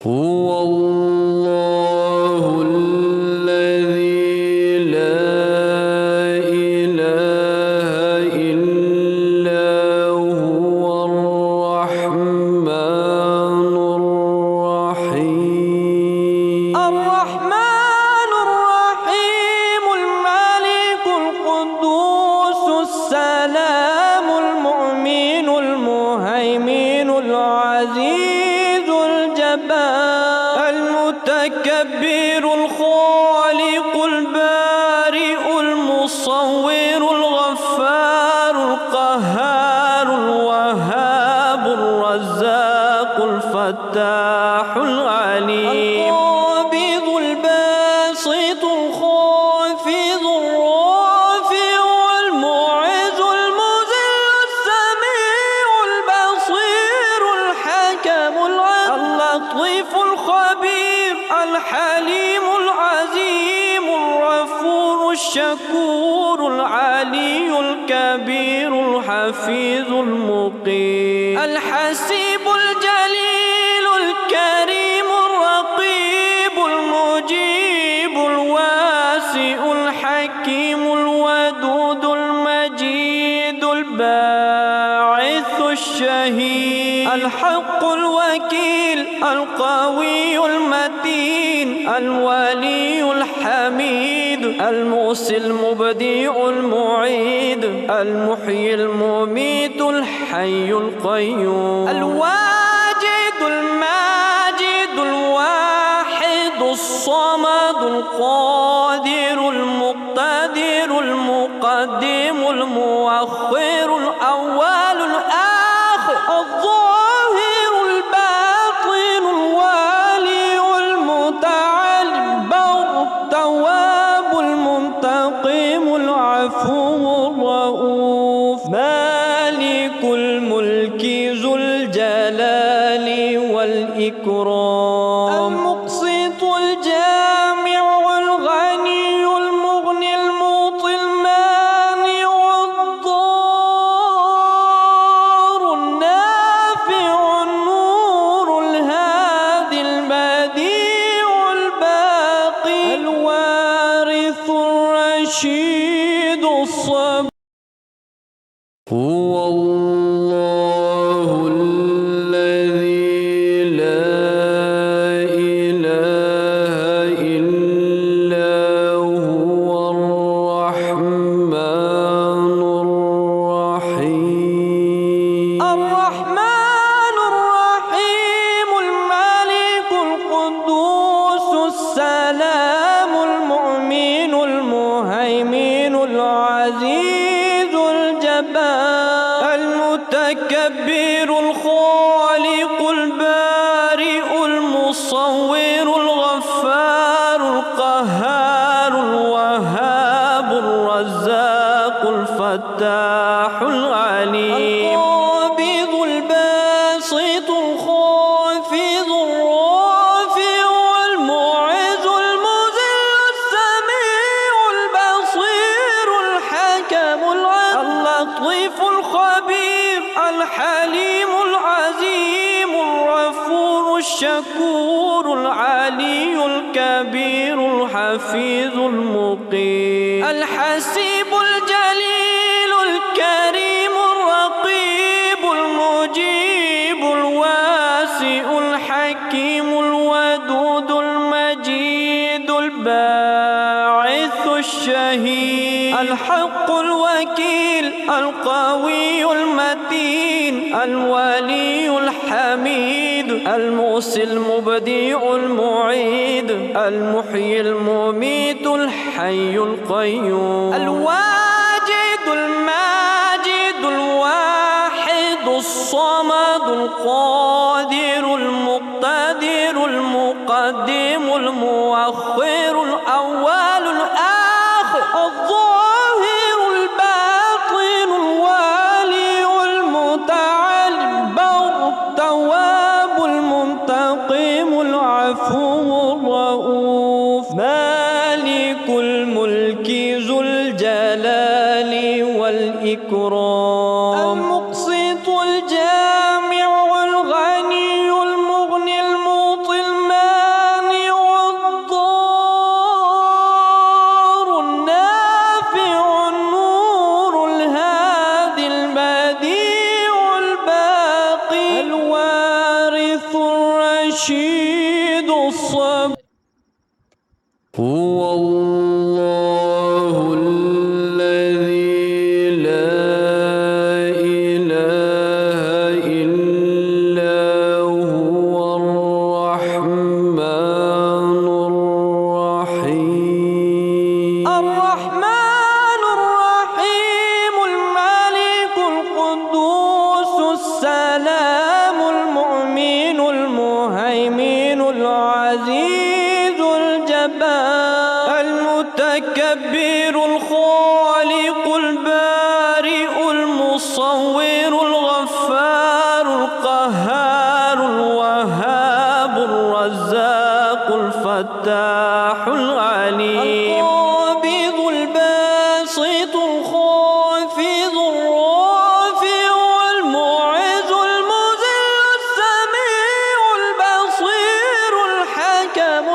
هو الله الذي لا إله إلا هو الرحمن الرحيم الملك القدوس السلام المؤمن المهيمن العزيز الجبار المتكبر الخالق البارئ المصور الغفار القهار الوهاب الرزاق الفتاح العليم القابض الباسط الخافض الرافع المعز المذل السميع البصير الحكم اللطيف الخبير الحليم العزيم الغفور الشكور العلي الكبير الحفيظ المقيم الحسيب الجليل الكريم الرقيب المجيب الواسع الحكيم الودود المجيد الباعث الشهيد الحق الوكيل القوي المتين الولي الحميد المحصي المبدع المعيد المحيي المميت الحي القيوم الواجد الماجد الواحد الصمد القادر المقتدر المقدم المؤخر الأول الآخر الظاهر الباطن الوالي المتعالي البر التواب المنتقم العفو الرؤوف مالك الملك ذو الجلال والإكرام المقسط الجامع الغني المغني المعطي المانع الضار النافع النور الهادي البديع الباقي الوارث الرشيد الصبور هو الله الذي لا إله إلا هو الرحمن الرحيم الملك القدوس السلام المؤمن المهيمن العزيز الجبار المتكبر الخالق البارئ المصور الغفار القهار الوهاب الرزاق الفتاح العليم القابض الباسط الخافض الرافع المعز المذل السميع البصير الحكم اللطيف الخبير الحليم العزيم الغفور الشكور العلي الكبير الحفيظ المقيم الحسيب الجليل الكريم الرقيب المجيب الواسع الحكيم الودود المجيد الباعث الشهيد الحق الوكيل القوي المتين الولي الحميد المحصي المبدع المعيد المحيي المميت الحي القيوم الواجد الماجد الواحد الصمد القادر المقتدر المقدم المؤخر الأول الآخر الظاهر الباطن الوالي المتعالي البر التواب المنتقم العفو الرؤوف مالك الملك ذو الجلال والإكرام المقسط الجامع الغني المغني المعطي الرشيد الصبور. هو الله الذي لا إله إلا هو الرحمن الرحيم. الرحمن الرحيم الملك القدوس السلام المؤمن المهيمن العزيز الجبار المتكبر الخالق البارئ المصور الغفار القهار الوهاب الرزاق الفتاح العليم القابض الباسط الخافض الرافع المعز المذل السميع البصير الحكم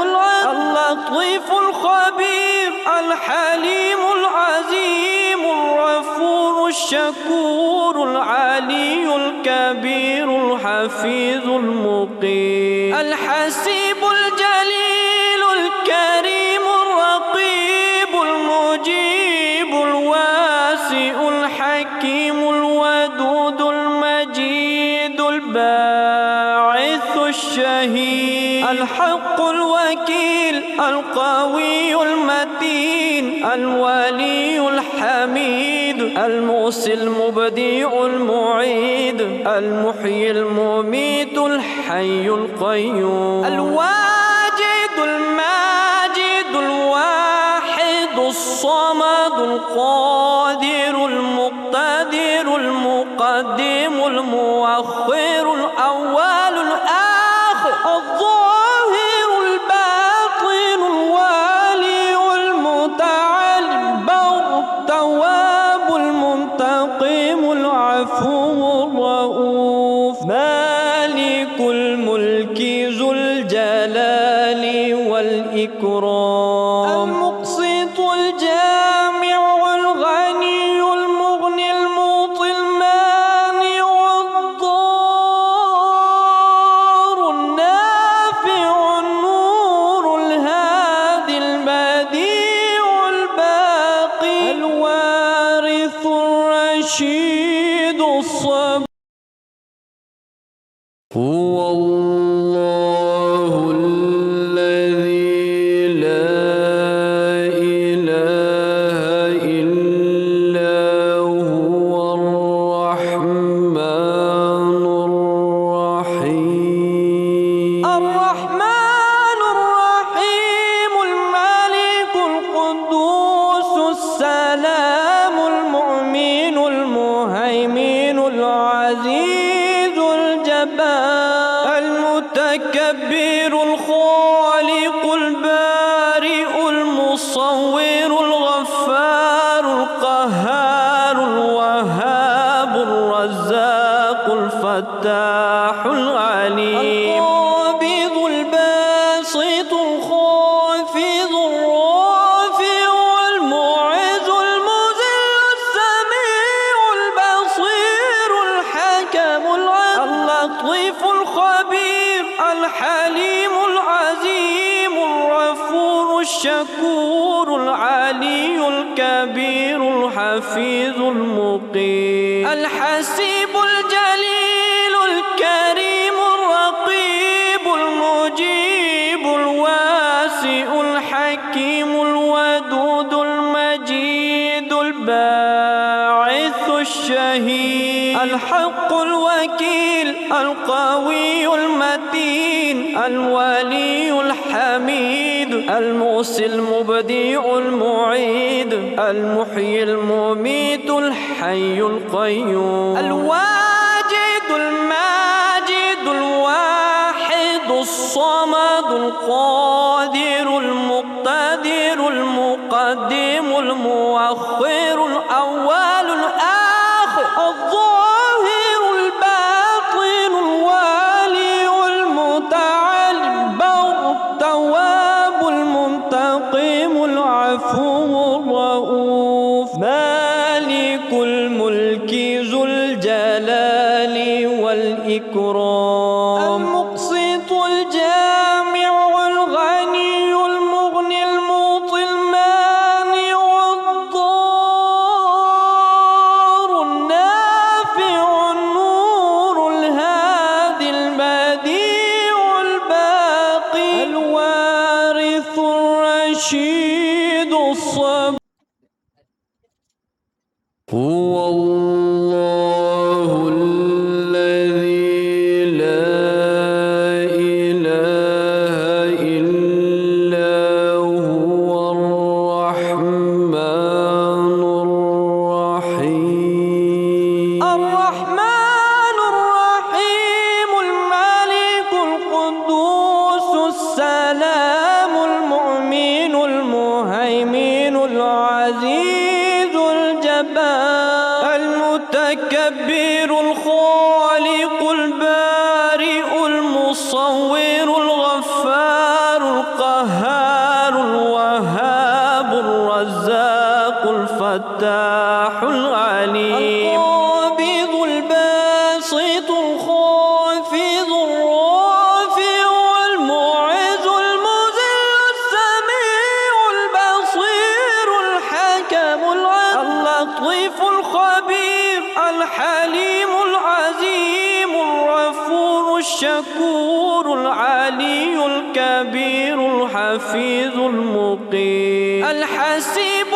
اللطيف الخبير الحليم العظيم الغفور الشكور العلي الكبير الحفيظ المقيم الحسيب الجليل الكريم الرقيب المجيب الواسع الحكيم الودود المجيد الباعث الشهيد الحق الوكيل القوي المتين الولي الحميد المحصي المبدع المعيد المحيي المميت الحي القيوم الواجد الماجد الواحد الصمد القادر المقتدر المقدم المؤخر الأول الآخر الظاهر الباطن الوالي المتعالي البر التواب المنتقم العفو الرؤوف مالك الملك ذو الجلال والإكرام المقسط الجامع الغني المغني المعطي المانع الضار النافع النور الهادي البديع الباقي الوارث الرشيد الصبور. هو الله الذي لا إله إلا هو الرحمن الرحيم. الرحمن الرحيم الملك القدوس السلام المؤمن المهيمن العزيز الجبار المتكبر الخالق البارئ المصور الغفار القهار الوهاب الرزاق الفتاح العليم القابض الباسط الخافض الرافع المعز المذل السميع البصير الحكم اللطيف الخبير الحليم العظيم الغفور الشكور العلي الكبير الحفيظ المقيم الحسيب الجليل الكريم الرقيب المجيب الواسع الحكيم الودود المجيد الباعث الشهيد الحق الوكيل القوي المتين الولي الحميد المحصي المبدع المعيد المحيي المميت الحي القيوم الواجد الماجد الواحد الصمد القادر المقتدر المقدم المؤخر الأول الآخر الظاهر الباطن الوالي المتعالي البر التواب المنتقم العفو الرؤوف مالك الملك ذو الجلال والإكرام المقسط الرشيد الصبور. هو الله الذي لا إله إلا هو الرحمن الرحيم. الرحمن الرحيم الملك القدوس السلام المؤمن المهيمن العزيز الجبار المتكبر الخالق البارئ المصور الغفار القهار الوهاب الرزاق الفتاح العليم القابض الباسط الخافض الرافع المعز المذل السميع البصير الحكم اللطيف الخبير الحليم العظيم الغفور الشكور العلي الكبير الحفيظ المقيم الحسيب